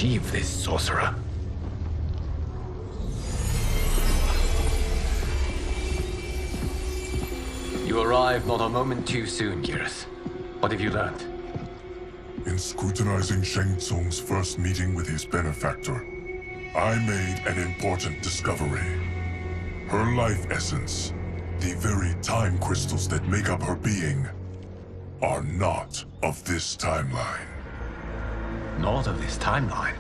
achieve this, sorcerer? You arrived not a moment too soon, Geras. What have you learned? In scrutinizing Shang Tsung's first meeting with his benefactor, I made an important discovery. Her life essence, the very time crystals that make up her being, are not of this timeline. Not of this timeline?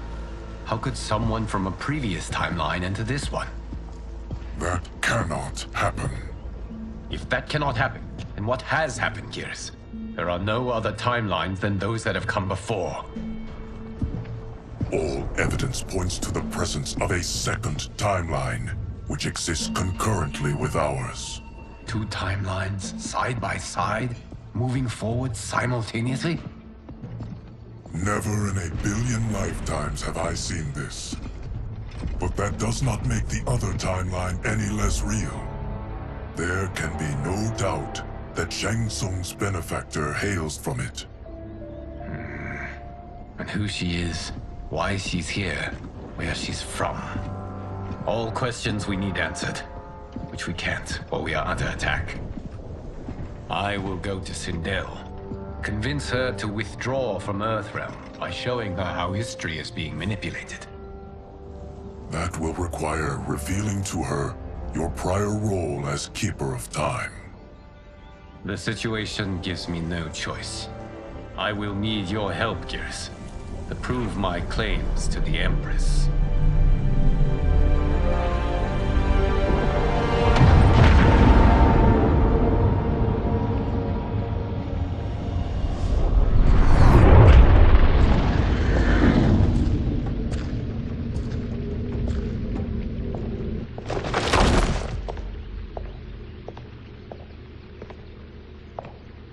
How could someone from a previous timeline enter this one? That cannot happen. If that cannot happen, then what has happened, Geras? There are no other timelines than those that have come before. All evidence points to the presence of a second timeline, which exists concurrently with ours. Two timelines, side by side, moving forward simultaneously? Never in a billion lifetimes have I seen this. But that does not make the other timeline any less real. There can be no doubt that Shang Tsung's benefactor hails from it. And who she is, why she's here, where she's from. All questions we need answered, which we can't while we are under attack. I will go to Sindel, convince her to withdraw from Earthrealm by showing her how history is being manipulated. That will require revealing to her your prior role as Keeper of Time. The situation gives me no choice. I will need your help, Geras, to prove my claims to the Empress.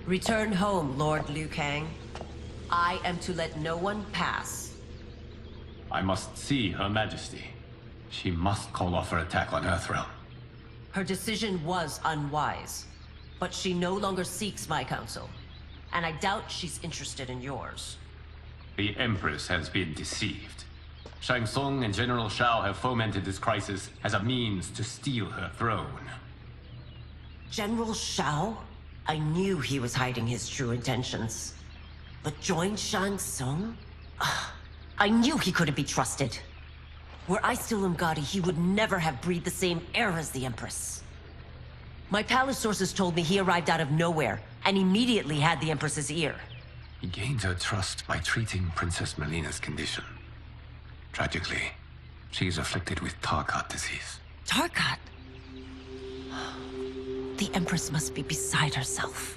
Return home, Lord Liu Kang. I am to let no one pass. I must see Her Majesty. She must call off her attack on Earthrealm. Her decision was unwise, but she no longer seeks my counsel, and I doubt she's interested in yours. The Empress has been deceived. Shang Tsung and General Shao have fomented this crisis as a means to steal her throne. General Shao? I knew he was hiding his true intentions. But join Shang Tsung? I knew he couldn't be trusted. Were I still Umgadi, he would never have breathed the same air as the Empress. My palace sources told me he arrived out of nowhere, and immediately had the Empress's ear. He gained her trust by treating Princess Melina's condition. Tragically, she is afflicted with Tarkat disease. Tarkat? The Empress must be beside herself.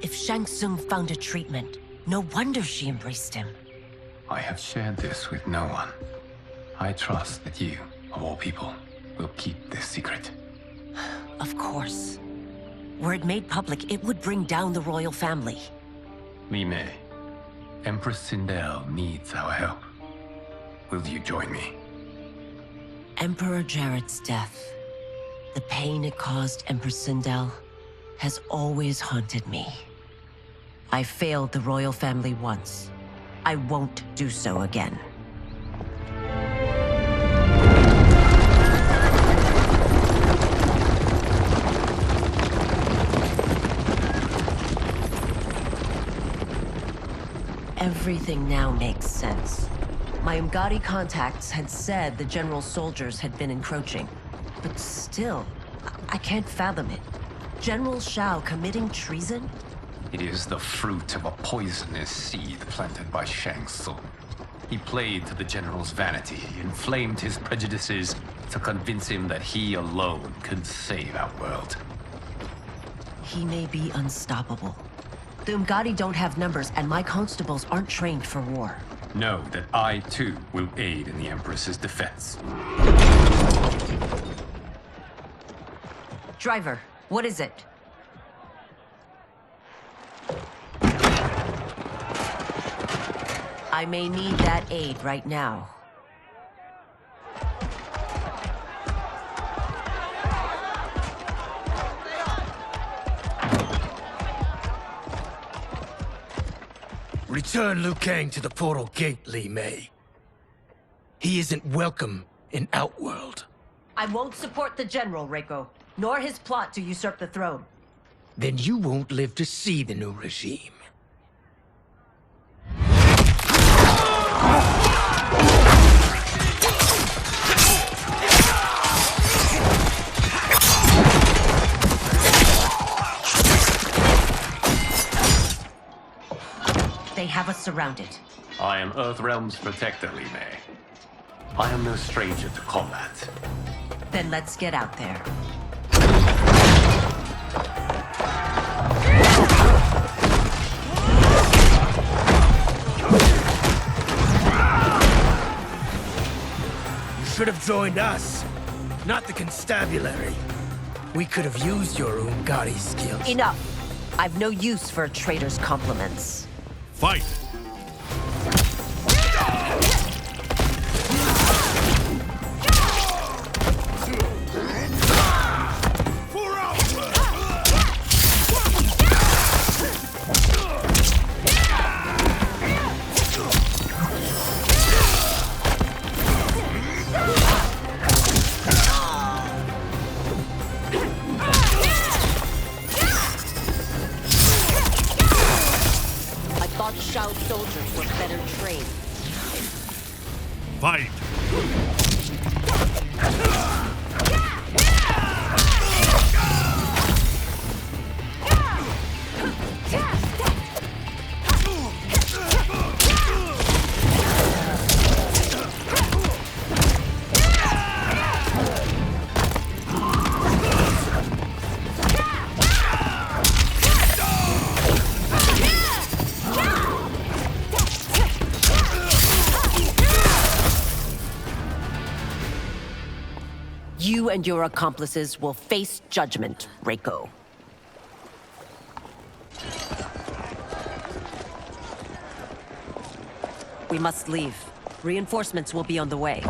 If Shang Tsung found a treatment, no wonder she embraced him. I have shared this with no one. I trust that you, of all people, will keep this secret. Of course. Were it made public, it would bring down the royal family. Li Mei, Empress Sindel needs our help. Will you join me? Emperor Jarrett's death, the pain it caused Empress Sindel, has always haunted me. I failed the royal family once. I won't do so again. Everything now makes sense. My Umgadi contacts had said the general's soldiers had been encroaching. But still, I can't fathom it. General Shao committing treason? It is the fruit of a poisonous seed planted by Shang Tsung. He played to the general's vanity, inflamed his prejudices to convince him that he alone could save our world. He may be unstoppable. The Umgadi don't have numbers, and my constables aren't trained for war. Know that I, too, will aid in the Empress's defense. Driver, what is it? I may need that aid right now. Return Liu Kang to the portal gate, Li Mei. He isn't welcome in Outworld. I won't support the General, Reiko, nor his plot to usurp the throne. Then you won't live to see the new regime. They have us surrounded. I am Earthrealm's protector, Li Mei. I am no stranger to combat. Then let's get out there. You should have joined us, not the constabulary. We could have used your Umgadi skills. Enough! I've no use for a traitor's compliments. Fight! Shao soldiers were better trained. Fight! You and your accomplices will face judgment, Reiko. We must leave. Reinforcements will be on the way.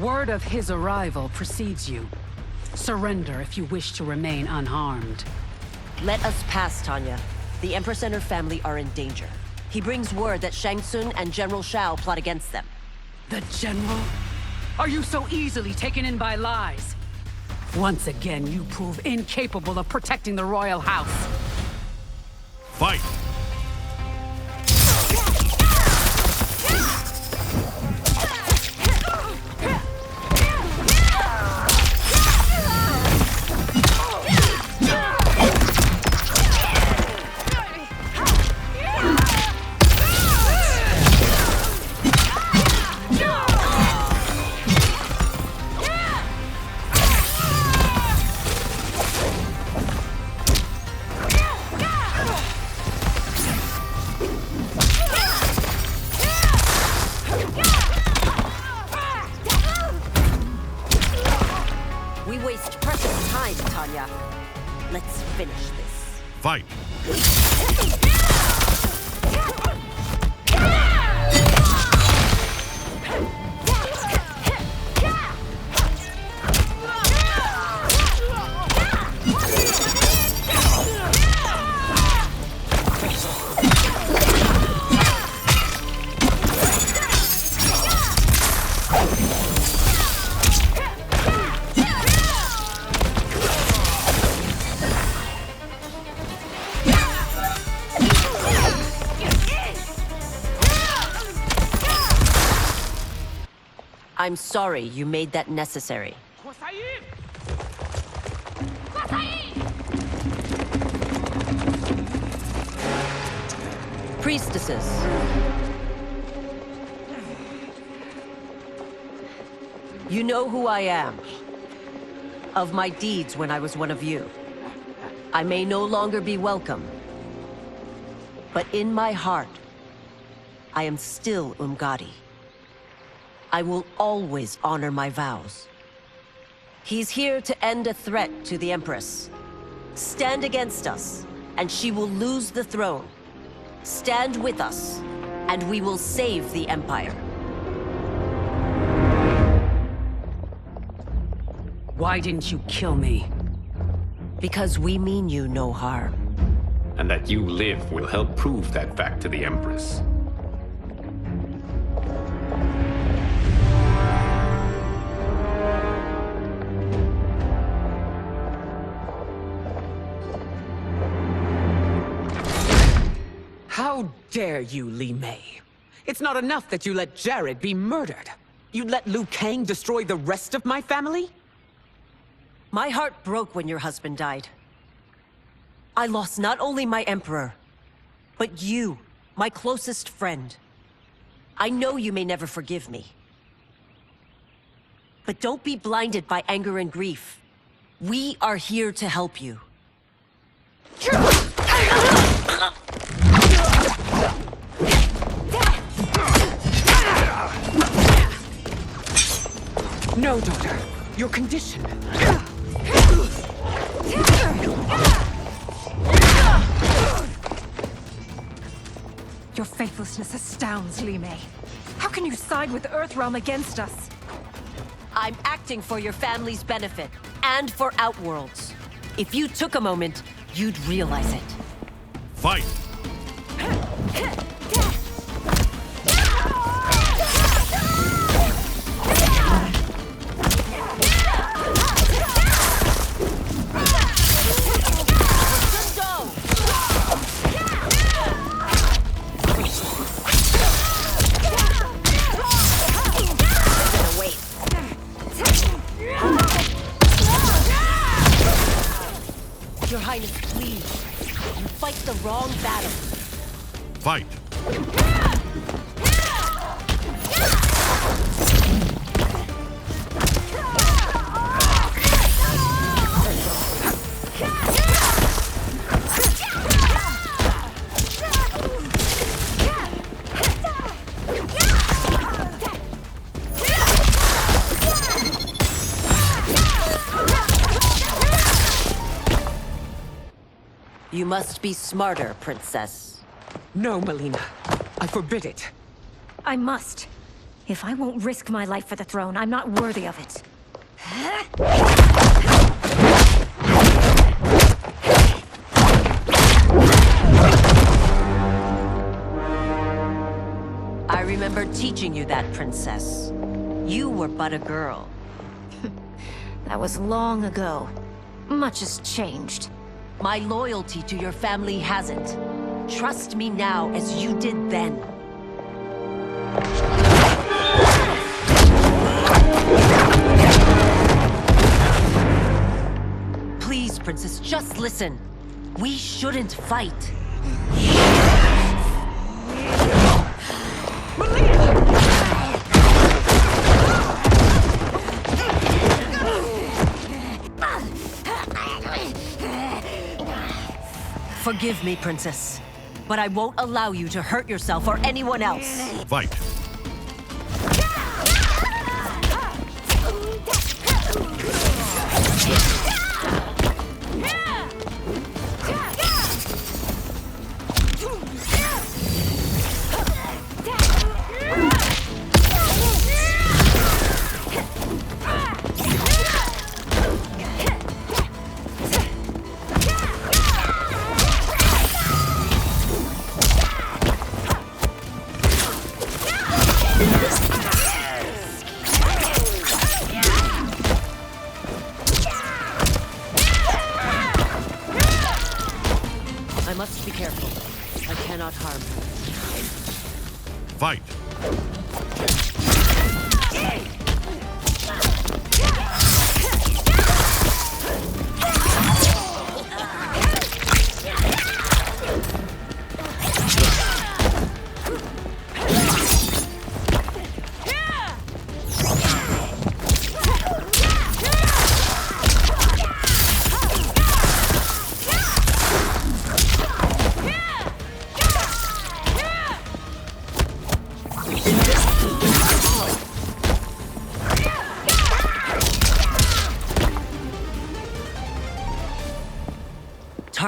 Word of his arrival precedes you. Surrender if you wish to remain unharmed. Let us pass, Tanya. The Empress and her family are in danger. He brings word that Shang Tsung and General Shao plot against them. The General? Are you so easily taken in by lies? Once again, you prove incapable of protecting the royal house. Fight! We waste precious time, Tanya. Let's finish this. Fight! I'm sorry you made that necessary. Priestesses. You know who I am. Of my deeds when I was one of you. I may no longer be welcome. But in my heart, I am still Umgadi. I will always honor my vows. He's here to end a threat to the Empress. Stand against us, and she will lose the throne. Stand with us, and we will save the Empire. Why didn't you kill me? Because we mean you no harm. And that you live will help prove that fact to the Empress. How dare you, Li Mei? It's not enough that you let Jared be murdered. You'd let Liu Kang destroy the rest of my family? My heart broke when your husband died. I lost not only my Emperor, but you, my closest friend. I know you may never forgive me. But don't be blinded by anger and grief. We are here to help you. No, daughter. Your condition. Your faithlessness astounds, Li Mei. How can you side with Earthrealm against us? I'm acting for your family's benefit, and for Outworld's. If you took a moment, you'd realize it. Fight! Your Highness, please. You fight the wrong battle. Fight! You must be smarter, Princess. No, Melina. I forbid it. I must. If I won't risk my life for the throne, I'm not worthy of it. I remember teaching you that, Princess. You were but a girl. That was long ago. Much has changed. My loyalty to your family hasn't. Trust me now as you did then. Please, Princess, just listen. We shouldn't fight. Forgive me, Princess, but I won't allow you to hurt yourself or anyone else. Fight! I must be careful. I cannot harm her. Fight!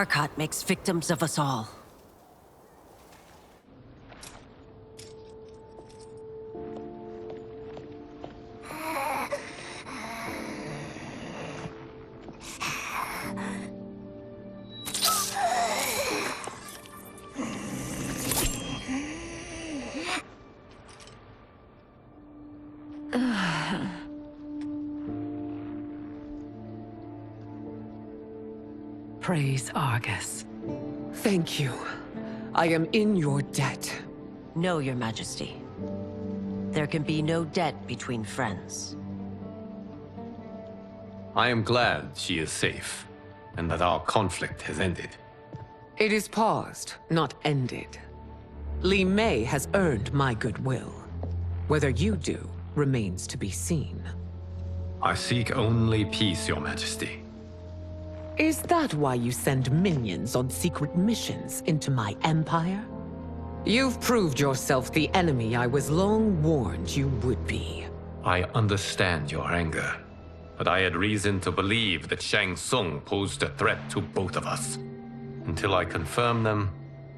Tarkat makes victims of us all. Praise Argus. Thank you. I am in your debt. No, Your Majesty. There can be no debt between friends. I am glad she is safe, and that our conflict has ended. It is paused, not ended. Li Mei has earned my goodwill. Whether you do remains to be seen. I seek only peace, Your Majesty. Is that why you send minions on secret missions into my empire? You've proved yourself the enemy I was long warned you would be. I understand your anger, but I had reason to believe that Shang Tsung posed a threat to both of us. Until I confirmed them,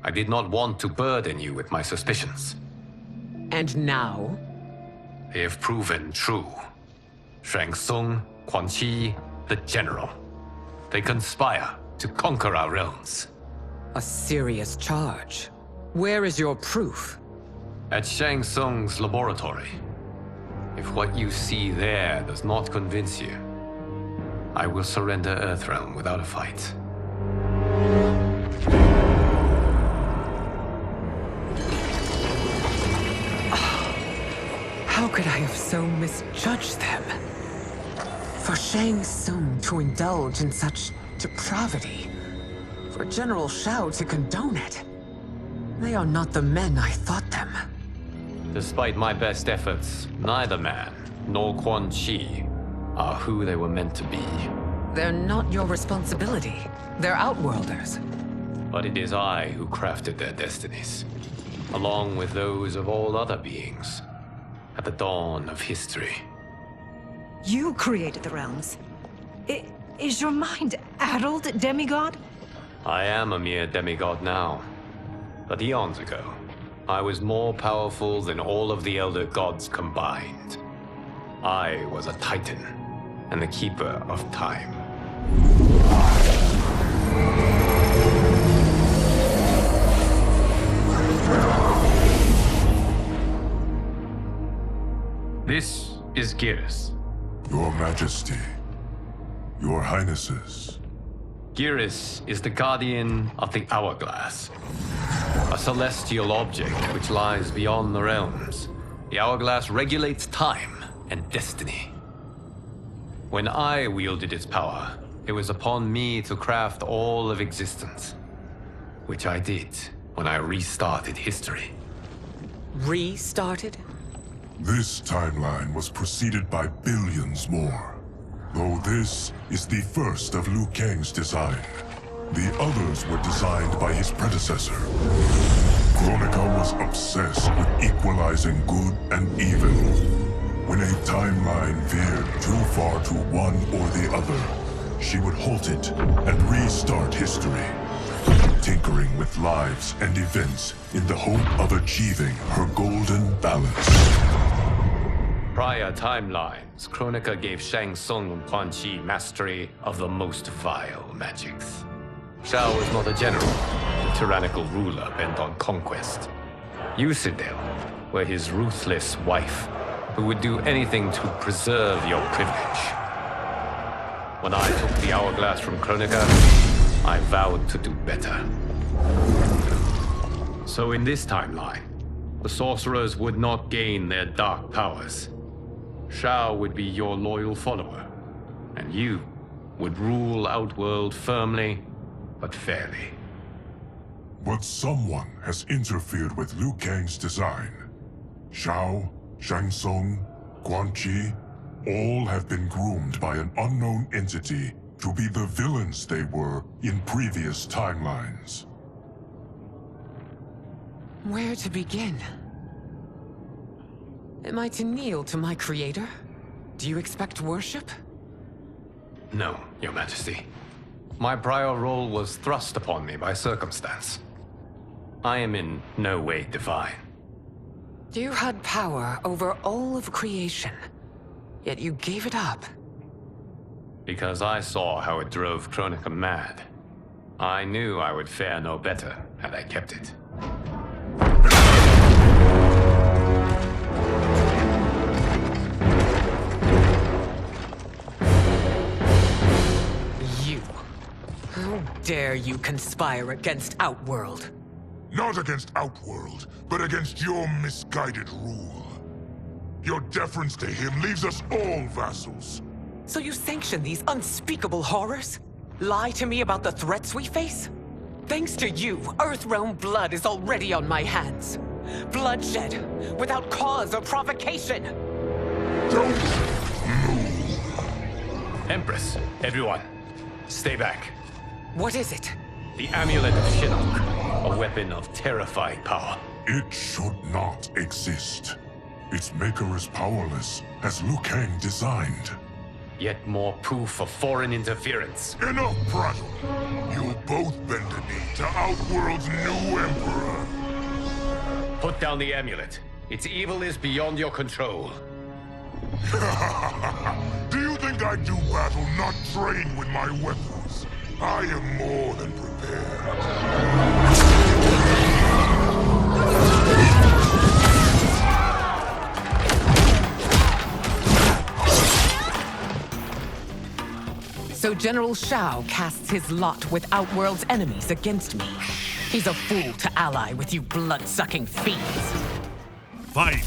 I did not want to burden you with my suspicions. And now? They have proven true. Shang Tsung, Quan Chi, the General. They conspire to conquer our realms. A serious charge. Where is your proof? At Shang Tsung's laboratory. If what you see there does not convince you, I will surrender Earthrealm without a fight. How could I have so misjudged them? For Shang Tsung to indulge in such depravity, for General Shao to condone it, they are not the men I thought them. Despite my best efforts, neither man nor Quan Chi are who they were meant to be. They're not your responsibility. They're Outworlders. But it is I who crafted their destinies, along with those of all other beings, at the dawn of history. You created the realms. Is your mind addled, demigod? I am a mere demigod now. But eons ago, I was more powerful than all of the Elder Gods combined. I was a Titan, and the Keeper of Time. This is Geras. Your Majesty, Your Highnesses. Geras is the guardian of the Hourglass, a celestial object which lies beyond the realms. The Hourglass regulates time and destiny. When I wielded its power, it was upon me to craft all of existence, which I did when I restarted history. Restarted? This timeline was preceded by billions more. Though this is the first of Liu Kang's design, the others were designed by his predecessor. Kronika was obsessed with equalizing good and evil. When a timeline veered too far to one or the other, she would halt it and restart history, tinkering with lives and events in the hope of achieving her golden balance. Prior timelines, Kronika gave Shang Tsung and Quan Chi mastery of the most vile magics. Shao was not a general, a tyrannical ruler bent on conquest. Yusidel were his ruthless wife, who would do anything to preserve your privilege. When I took the Hourglass from Kronika, I vowed to do better. So in this timeline, the sorcerers would not gain their dark powers. Shao would be your loyal follower, and you would rule Outworld firmly, but fairly. But someone has interfered with Liu Kang's design. Shao, Shang Tsung, Quan Chi, all have been groomed by an unknown entity to be the villains they were in previous timelines. Where to begin? Am I to kneel to my creator? Do you expect worship? No, Your Majesty. My prior role was thrust upon me by circumstance. I am in no way divine. You had power over all of creation, yet you gave it up. Because I saw how it drove Kronika mad. I knew I would fare no better had I kept it. You. How dare you conspire against Outworld? Not against Outworld, but against your misguided rule. Your deference to him leaves us all vassals. So you sanction these unspeakable horrors? Lie to me about the threats we face? Thanks to you, Earthrealm blood is already on my hands. Bloodshed, without cause or provocation. Don't move. Empress, everyone, stay back. What is it? The Amulet of Shinnok, a weapon of terrifying power. It should not exist. Its maker is powerless, as Liu Kang designed. Yet more proof of foreign interference. Enough prattle. You'll both bend a knee to Outworld's new emperor. Put down the amulet. Its evil is beyond your control. Do you think I do battle not trained with my weapons? I am more than prepared. So General Shao casts his lot with Outworld's enemies against me. He's a fool to ally with you blood-sucking fiends. Fight!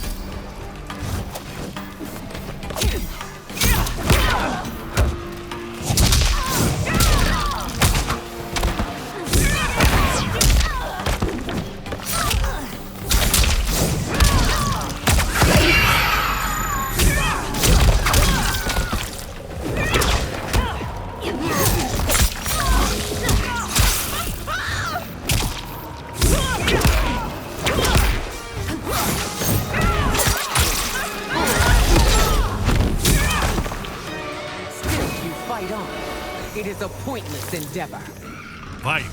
It is a pointless endeavor. Fight!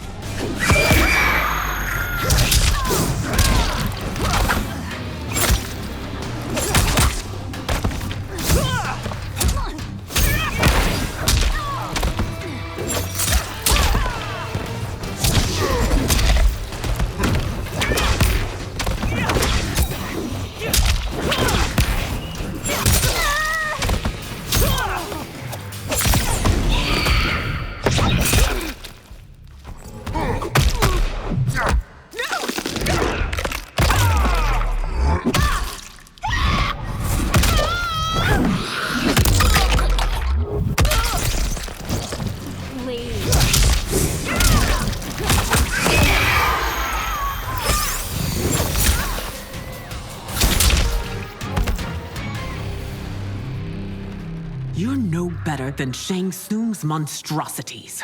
You're no better than Shang Tsung's monstrosities.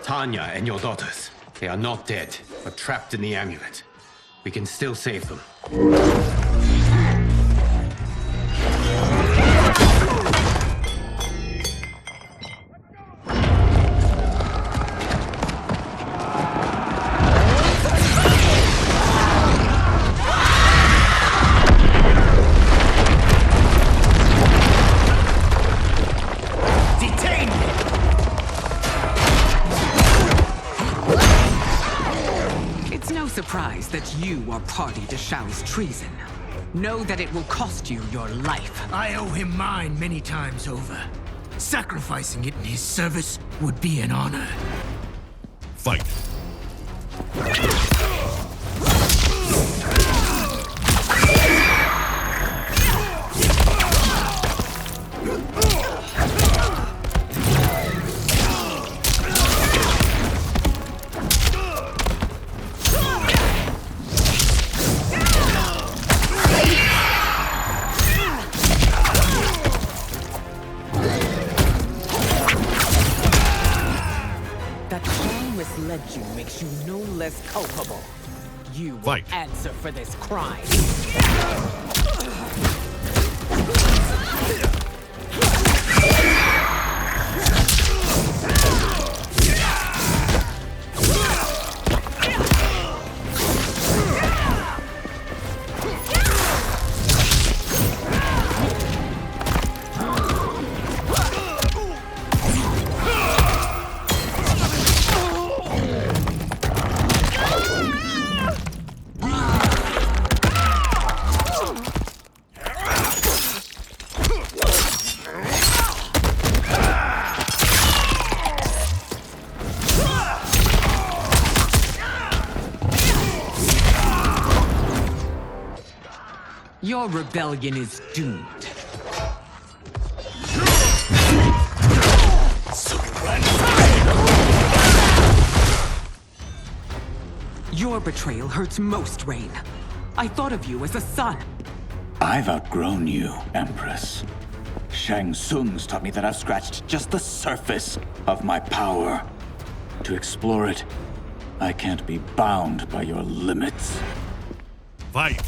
Tanya and your daughters. They are not dead, but trapped in the amulet. We can still save them. Surprised that you are party to Shao's treason. Know that it will cost you your life. I owe him mine many times over. Sacrificing it in his service would be an honor. Fight! Misled you makes you no less culpable. You will Fight. answer for this crime. Your rebellion is doomed. Your betrayal hurts most, Rain. I thought of you as a son. I've outgrown you, Empress. Shang Tsung's taught me that I've scratched just the surface of my power. To explore it, I can't be bound by your limits. Fight!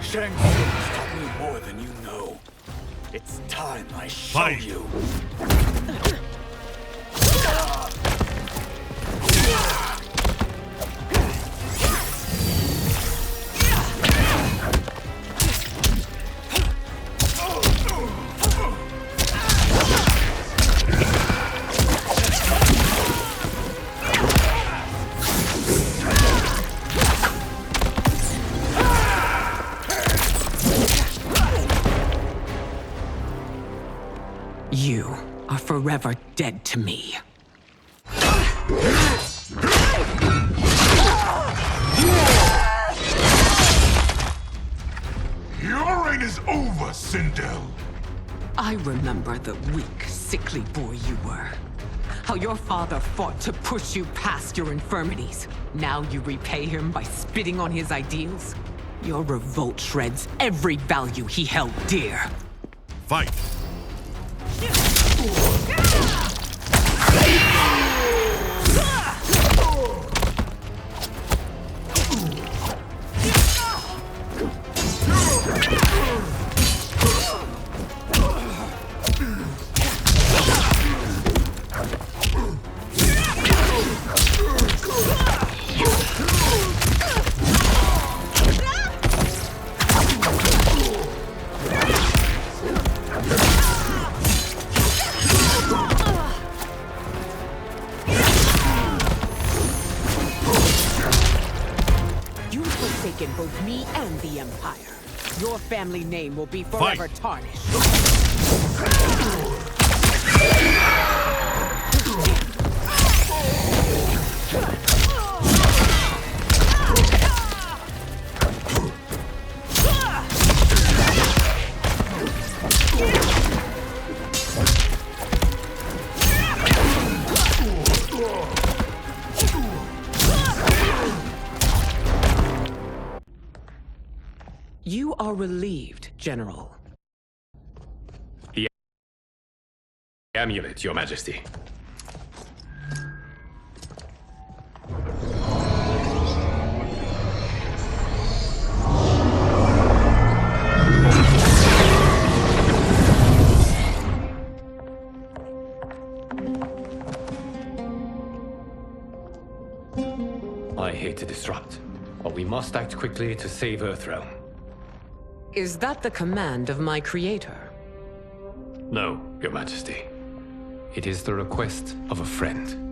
Shang Tsung's taught me more than you know. It's time I show Fight. you. You are forever dead to me. Your reign is over, Sindel! I remember the weak, sickly boy you were. How your father fought to push you past your infirmities. Now you repay him by spitting on his ideals? Your revolt shreds every value he held dear. Fight! Forsaken both me and the Empire. Your family name will be forever tarnished. You are relieved, General. The amulet, Your Majesty. I hate to disrupt, but we must act quickly to save Earthrealm. Is that the command of my creator? No, Your Majesty. It is the request of a friend.